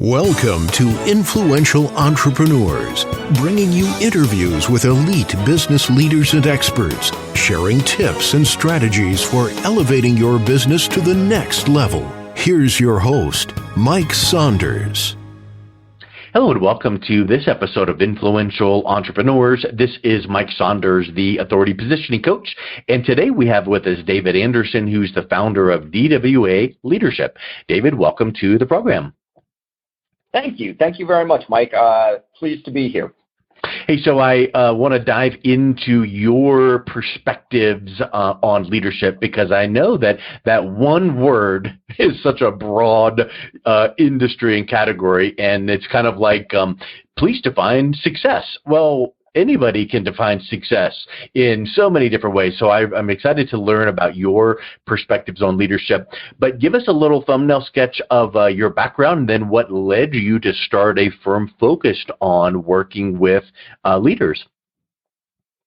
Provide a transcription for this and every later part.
Welcome to Influential Entrepreneurs, bringing you interviews with elite business leaders and experts, sharing tips and strategies for elevating your business to the next level. Here's your host, Mike Saunders. Hello and welcome to this episode of Influential Entrepreneurs. This is Mike Saunders, the Authority Positioning Coach, and today we have with us David Anderson, who's the founder of DWA Leadership. David, welcome to the program. Thank you. Thank you very much, Mike. Pleased to be here. Hey, so I want to dive into your perspectives on leadership, because I know that one word is such a broad industry and category, and it's kind of like, please define success. Well, anybody can define success in so many different ways. So I'm excited to learn about your perspectives on leadership. But give us a little thumbnail sketch of your background, and then what led you to start a firm focused on working with leaders.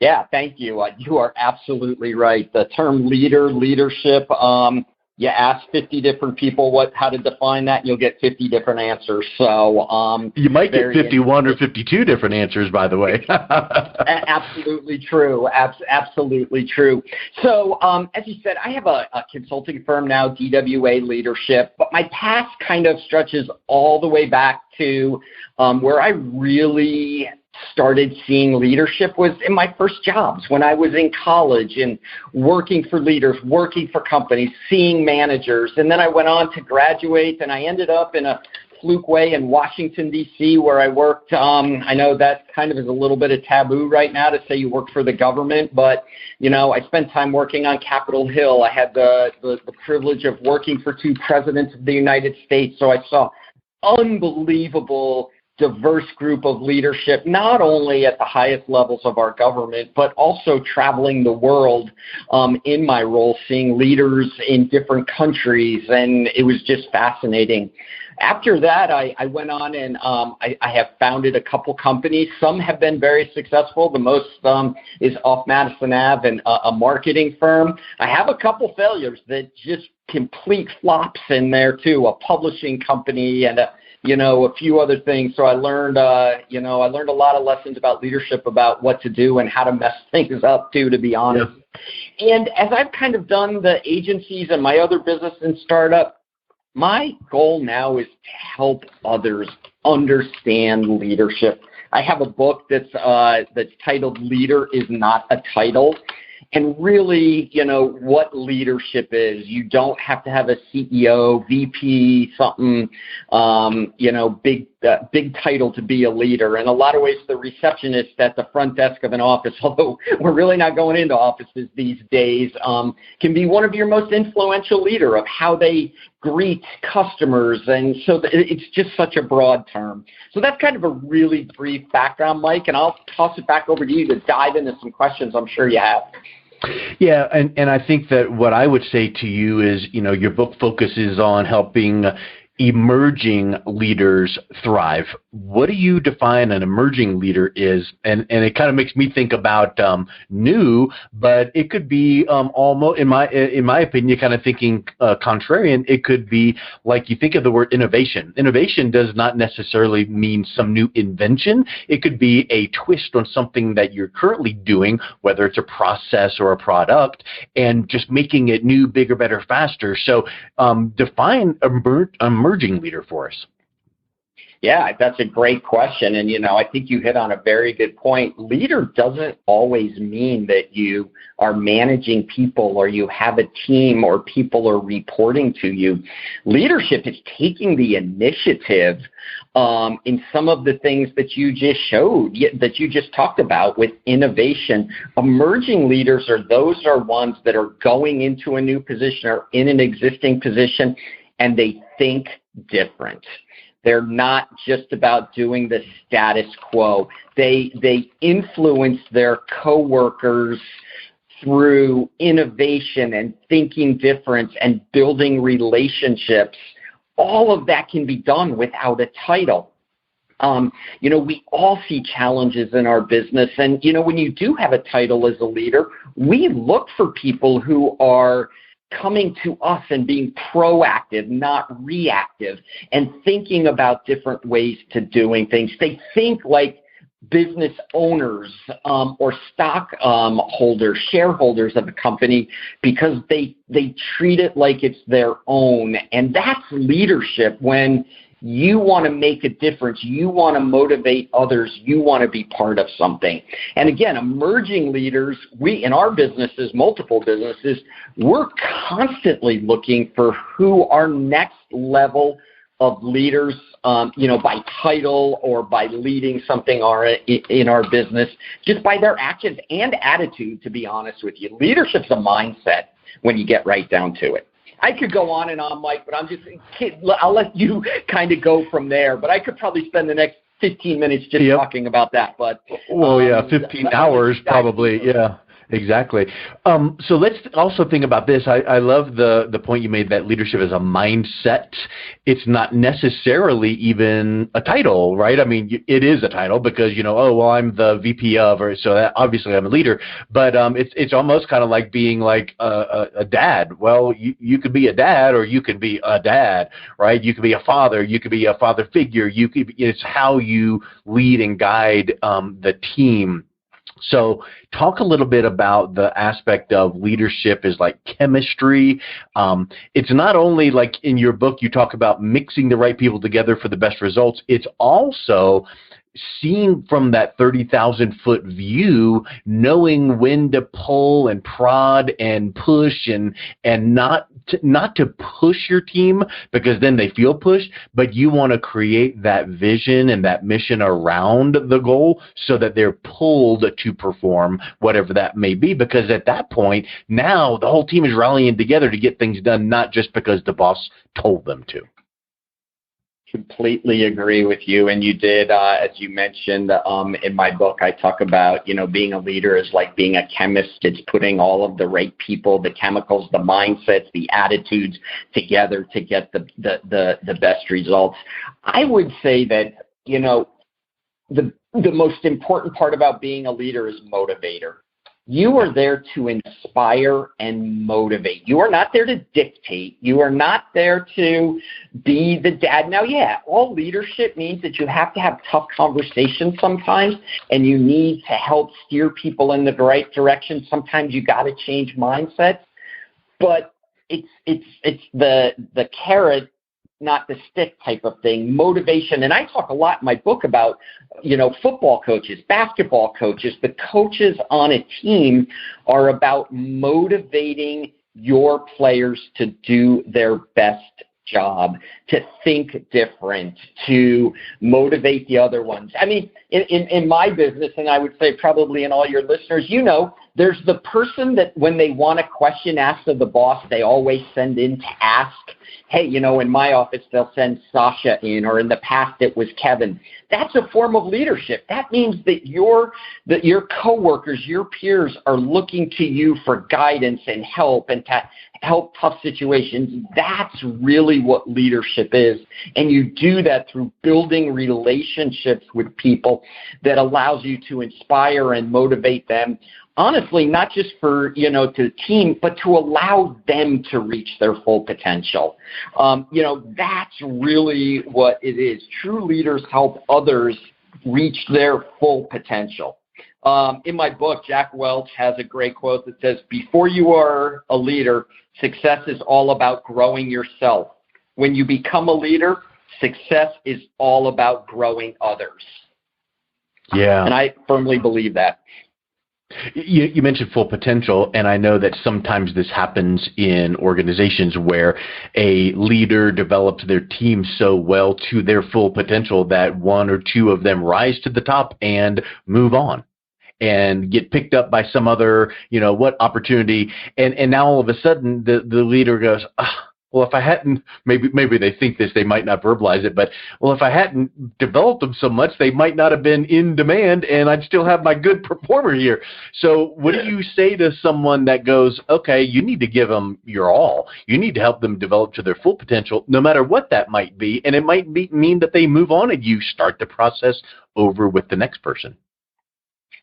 Yeah, thank you. You are absolutely right. The term leadership, you ask 50 different people how to define that, and you'll get 50 different answers. So you might get 51 or 52 different answers, by the way. Absolutely true. Absolutely true. So as you said, I have a consulting firm now, DWA Leadership, but my past kind of stretches all the way back to where I really started seeing leadership was in my first jobs when I was in college and working for leaders, working for companies, seeing managers. And then I went on to graduate, and I ended up in a fluke way in Washington, D.C., where I worked. I know that kind of is a little bit of taboo right now to say you work for the government, but, you know, I spent time working on Capitol Hill. I had the privilege of working for two presidents of the United States, so I saw unbelievable diverse group of leadership, not only at the highest levels of our government, but also traveling the world in my role, seeing leaders in different countries, and it was just fascinating. After that, I went on and I have founded a couple companies. Some have been very successful. The most is off Madison Ave and a marketing firm. I have a couple failures that just complete flops in there too, a publishing company and a few other things. So I learned, a lot of lessons about leadership, about what to do and how to mess things up too, to be honest. Yeah. And as I've kind of done the agencies and my other business and startup, my goal now is to help others understand leadership. I have a book that's titled "Leader is Not a Title." And really, what leadership is. You don't have to have a CEO, VP, something, big title to be a leader. In a lot of ways, the receptionist at the front desk of an office, although we're really not going into offices these days, can be one of your most influential leader of how they greet customers. And so it's just such a broad term. So that's kind of a really brief background, Mike, and I'll toss it back over to you to dive into some questions I'm sure you have. Yeah, and I think that what I would say to you is, your book focuses on helping emerging leaders thrive. What do you define an emerging leader is? And it kind of makes me think about new, but it could be almost, in my opinion, kind of thinking contrarian. It could be like, you think of the word innovation. Innovation does not necessarily mean some new invention. It could be a twist on something that you're currently doing, whether it's a process or a product, and just making it new, bigger, better, faster. So define emerging leader for us. Yeah, that's a great question. And, I think you hit on a very good point. Leader doesn't always mean that you are managing people or you have a team or people are reporting to you. Leadership is taking the initiative in some of the things that you just showed, that you just talked about with innovation. Emerging leaders are ones that are going into a new position or in an existing position, and they think different. They're not just about doing the status quo. They influence their coworkers through innovation and thinking different and building relationships. All of that can be done without a title. We all see challenges in our business. And, when you do have a title as a leader, we look for people who are coming to us and being proactive, not reactive, and thinking about different ways to doing things. They think like business owners or stock holders, shareholders of a company, because they treat it like it's their own. And that's leadership. When you want to make a difference, you want to motivate others, you want to be part of something. And again, emerging leaders, we in our businesses, multiple businesses, we're constantly looking for who our next level of leaders, by title or by leading something in our business, just by their actions and attitude, to be honest with you. Leadership's a mindset when you get right down to it. I could go on and on, Mike, but I'll let you kind of go from there. But I could probably spend the next 15 minutes just talking about that. But 15 hours probably, yeah. Exactly. So let's also think about this. I love the point you made that leadership is a mindset. It's not necessarily even a title, right? I mean, it is a title because, I'm the VP of, or so that obviously I'm a leader, but it's almost kind of like being like a dad. Well, you could be a dad or you could be a dad, right? You could be a father. You could be a father figure. It's how you lead and guide the team. So talk a little bit about the aspect of leadership is like chemistry. It's not only like in your book, you talk about mixing the right people together for the best results. It's also seeing from that 30,000-foot view, knowing when to pull and prod and push and not to push your team because then they feel pushed, but you want to create that vision and that mission around the goal so that they're pulled to perform whatever that may be, because at that point, now the whole team is rallying together to get things done, not just because the boss told them to. Completely agree with you. And you did, as you mentioned in my book, I talk about, being a leader is like being a chemist. It's putting all of the right people, the chemicals, the mindsets, the attitudes together to get the best results. I would say that, the most important part about being a leader is motivator. You are there to inspire and motivate. You are not there to dictate. You are not there to be the dad. Now, all leadership means that you have to have tough conversations sometimes, and you need to help steer people in the right direction. Sometimes you got to change mindsets, but it's the carrot, not the stick type of thing, motivation. And I talk a lot in my book about, football coaches, basketball coaches. The coaches on a team are about motivating your players to do their best job, to think different, to motivate the other ones. I mean, in my business, and I would say probably in all your listeners, there's the person that when they want a question asked of the boss, they always send in to ask. Hey, in my office, they'll send Sasha in, or in the past it was Kevin. That's a form of leadership. That means that your coworkers, your peers are looking to you for guidance and help and to help tough situations. That's really what leadership is. And you do that through building relationships with people that allows you to inspire and motivate them. Honestly, not just for, to team, but to allow them to reach their full potential. That's really what it is. True leaders help others reach their full potential. In my book, Jack Welch has a great quote that says, before you are a leader, success is all about growing yourself. When you become a leader, success is all about growing others. Yeah. And I firmly believe that. You mentioned full potential, and I know that sometimes this happens in organizations where a leader develops their team so well to their full potential that one or two of them rise to the top and move on and get picked up by some other, opportunity. And now all of a sudden the leader goes, well, if I hadn't, maybe they think this, they might not verbalize it, but, well, if I hadn't developed them so much, they might not have been in demand and I'd still have my good performer here. So what do you say to someone that goes, okay, you need to give them your all. You need to help them develop to their full potential, no matter what that might be. And it might mean that they move on and you start the process over with the next person.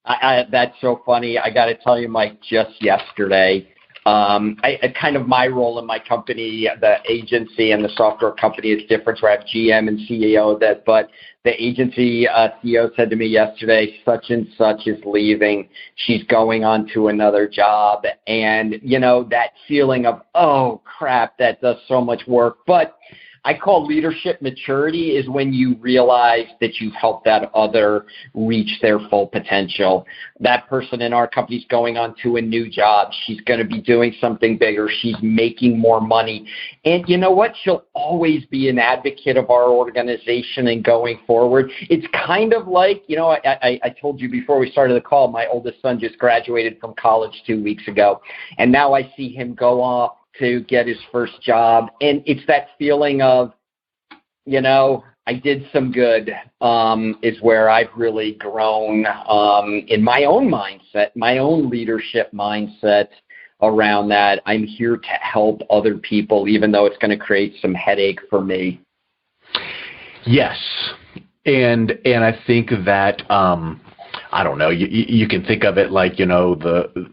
That's so funny. I got to tell you, Mike, just yesterday, I kind of my role in my company, the agency and the software company is different. Where I have GM and CEO but the agency CEO said to me yesterday, such and such is leaving. She's going on to another job. And, that feeling of, oh, crap, that does so much work. But I call leadership maturity is when you realize that you've helped that other reach their full potential. That person in our company is going on to a new job. She's going to be doing something bigger. She's making more money. And you know what? She'll always be an advocate of our organization and going forward. It's kind of like, I told you before we started the call, my oldest son just graduated from college 2 weeks ago. And now I see him go off to get his first job. And it's that feeling of, I did some good, is where I've really grown in my own mindset, my own leadership mindset around that. I'm here to help other people, even though it's going to create some headache for me. Yes. And I think that, I don't know, you can think of it like,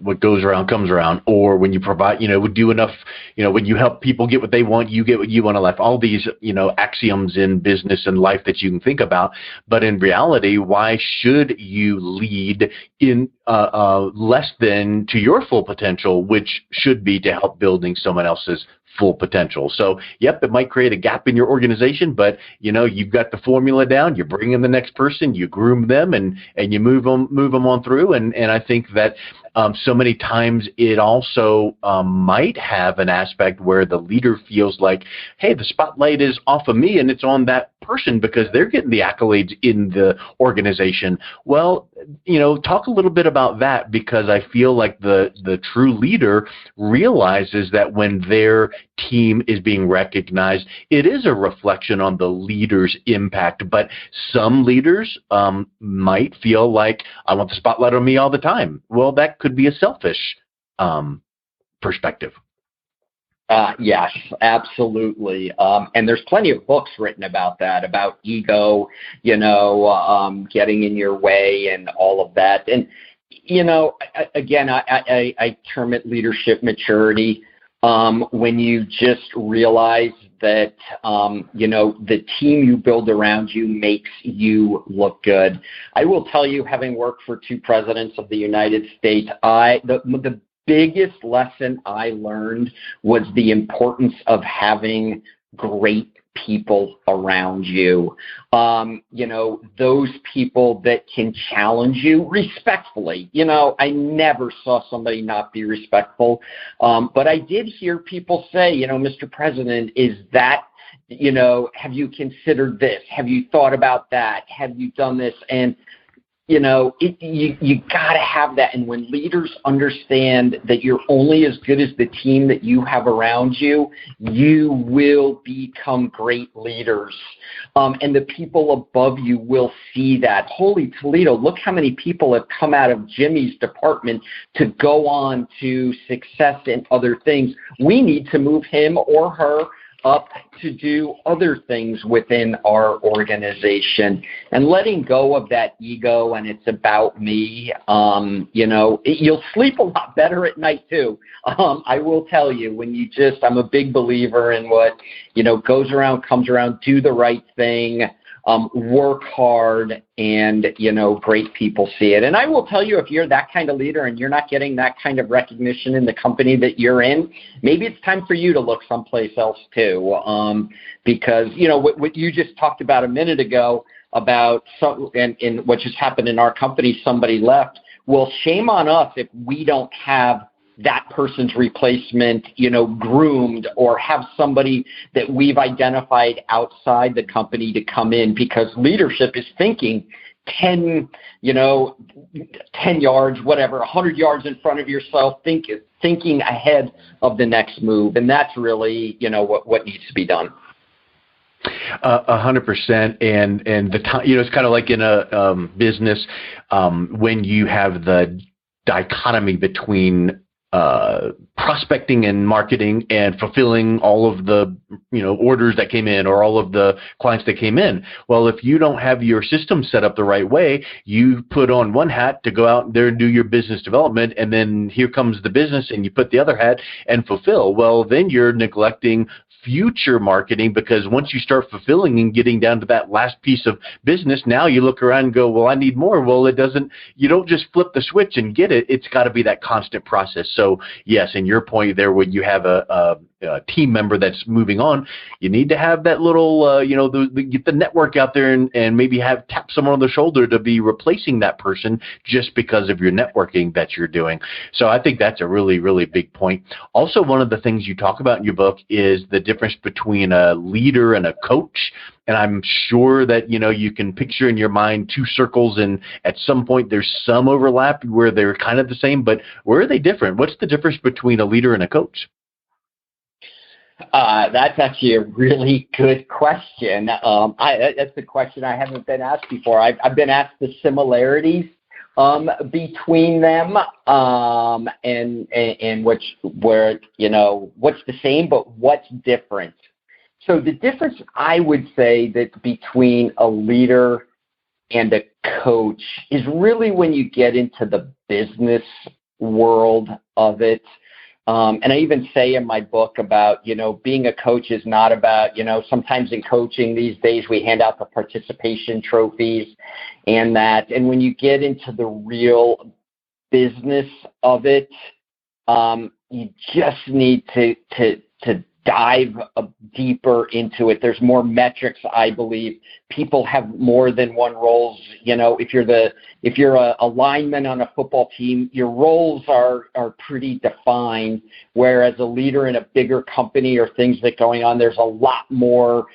what goes around comes around, or when you provide, do enough, when you help people get what they want, you get what you want in life, all these, axioms in business and life that you can think about. But in reality, why should you lead in less than to your full potential, which should be to help building someone else's full potential? So, yep, it might create a gap in your organization, but you've got the formula down. You bring in the next person, you groom them, and you move them on through. And I think that so many times it also might have an aspect where the leader feels like, hey, the spotlight is off of me and it's on that person because they're getting the accolades in the organization. Well, talk a little bit about that, because I feel like the true leader realizes that when their team is being recognized, it is a reflection on the leader's impact. But some leaders might feel like, I want the spotlight on me all the time. Well, that could be a selfish perspective. Yes, absolutely. And there's plenty of books written about that, about ego, getting in your way and all of that. And, again, I term it leadership maturity. When you just realize that, the team you build around you makes you look good. I will tell you, having worked for 2 presidents of the United States, the biggest lesson I learned was the importance of having great people around you. Those people that can challenge you respectfully. I never saw somebody not be respectful. But I did hear people say, Mr. President, is that, have you considered this? Have you thought about that? Have you done this? And you got to have that. And when leaders understand that you're only as good as the team that you have around you, you will become great leaders. And the people above you will see that. Holy Toledo, look how many people have come out of Jimmy's department to go on to success in other things. We need to move him or her up to do other things within our organization, and letting go of that ego and it's about me. You'll sleep a lot better at night too. I will tell you, when I'm a big believer in what, goes around, comes around, do the right thing, work hard, and, great people see it. And I will tell you, if you're that kind of leader and you're not getting that kind of recognition in the company that you're in, maybe it's time for you to look someplace else too. Because, what you just talked about a minute ago about and what just happened in our company, somebody left. Well, shame on us if we don't have that person's replacement, groomed, or have somebody that we've identified outside the company to come in, because leadership is thinking 10 yards, whatever, 100 yards in front of yourself, thinking ahead of the next move. And that's really, what needs to be done. 100%. And the time, it's kind of like in a business, when you have the dichotomy between prospecting and marketing and fulfilling all of the orders that came in or all of the clients that came in. Well, if you don't have your system set up the right way, you put on one hat to go out there and do your business development, and then here comes the business and you put the other hat and fulfill. Well, then you're neglecting future marketing, because once you start fulfilling and getting down to that last piece of business, now you look around and go, well, I need more. Well, you don't just flip the switch and get it. It's got to be that constant process. So yes, in your point there, when you have a team member that's moving on, you need to have that little, get the network out there and maybe tap someone on the shoulder to be replacing that person just because of your networking that you're doing. So I think that's a really, really big point. Also, one of the things you talk about in your book is the difference between a leader and a coach. And I'm sure that, you can picture in your mind two circles, and at some point there's some overlap where they're kind of the same, but where are they different? What's the difference between a leader and a coach? That's actually a really good question. That's a question I haven't been asked before. I've been asked the similarities between them, and what's the same, but what's different. So the difference, I would say, that between a leader and a coach is really when you get into the business world of it. And I even say in my book about, being a coach is not about, sometimes in coaching these days we hand out the participation trophies and that. And when you get into the real business of it, you just need to dive deeper into it. There's more metrics, I believe. People have more than one roles. If you're a lineman on a football team, your roles are pretty defined. Whereas a leader in a bigger company or things that going on, there's a lot more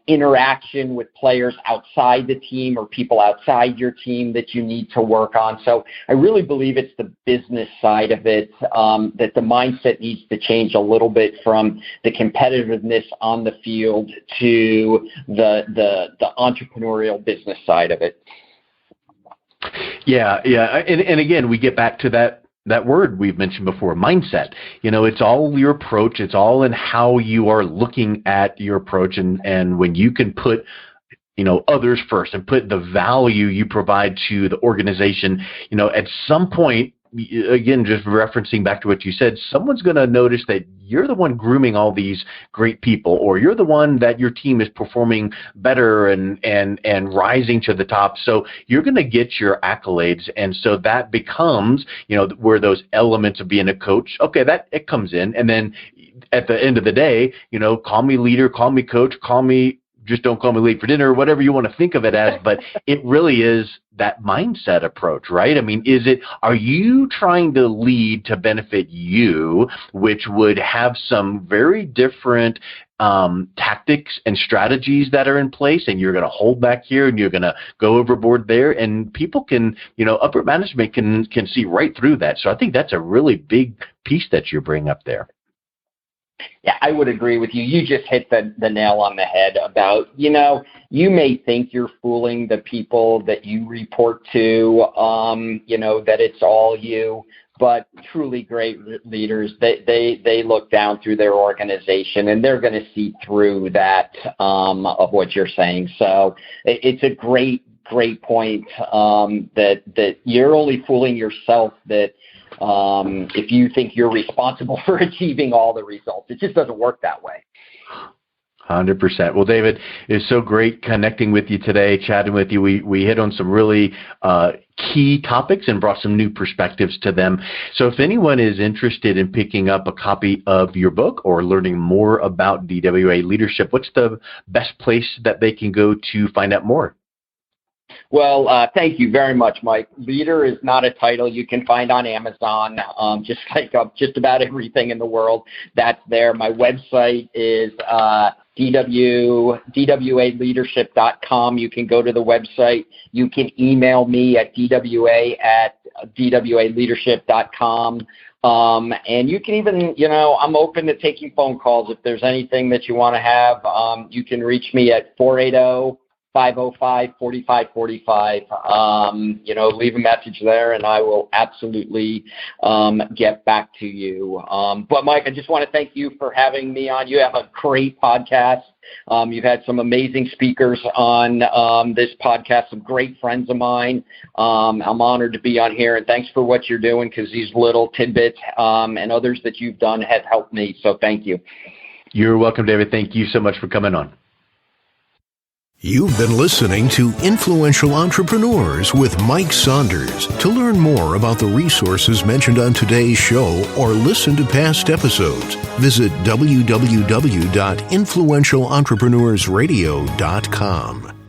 interaction with players outside the team or people outside your team that you need to work on. So I really believe it's the business side of it, that the mindset needs to change a little bit from the competitiveness on the field to the entrepreneurial business side of it. Yeah. And again, we get back to that word we've mentioned before, mindset. It's all your approach. It's all in how you are looking at your approach. And when you can put, others first and put the value you provide to the organization, at some point, again, just referencing back to what you said, someone's going to notice that you're the one grooming all these great people, or you're the one that your team is performing better and rising to the top. So you're going to get your accolades. And so that becomes, where those elements of being a coach, okay, that it comes in. And then at the end of the day, call me leader, call me coach, just don't call me late for dinner, or whatever you want to think of it as, but it really is that mindset approach, right? I mean, are you trying to lead to benefit you, which would have some very different tactics and strategies that are in place, and you're going to hold back here and you're going to go overboard there, and people can, upper management can see right through that. So I think that's a really big piece that you bring up there. Yeah, I would agree with you. You just hit the nail on the head about, you may think you're fooling the people that you report to, that it's all you, but truly great leaders, they look down through their organization and they're going to see through that of what you're saying. So it's a great point that you're only fooling yourself, that if you think you're responsible for achieving all the results. It just doesn't work that way. 100%. Well, David, it's so great connecting with you today, chatting with you. We hit on some really key topics and brought some new perspectives to them. So if anyone is interested in picking up a copy of your book or learning more about DWA leadership, what's the best place that they can go to find out more? Well, thank you very much, Mike. Leader is not a title you can find on Amazon, just like just about everything in the world that's there. My website is DWAleadership.com. You can go to the website. You can email me at DWA@DWAleadership.com. And you can even, I'm open to taking phone calls. If there's anything that you want to have, you can reach me at 480 505-4545. Leave a message there, and I will absolutely get back to you. But, Mike, I just want to thank you for having me on. You have a great podcast. You've had some amazing speakers on this podcast, some great friends of mine. I'm honored to be on here, and thanks for what you're doing, because these little tidbits and others that you've done have helped me. So thank you. You're welcome, David. Thank you so much for coming on. You've been listening to Influential Entrepreneurs with Mike Saunders. To learn more about the resources mentioned on today's show or listen to past episodes, visit www.influentialentrepreneursradio.com.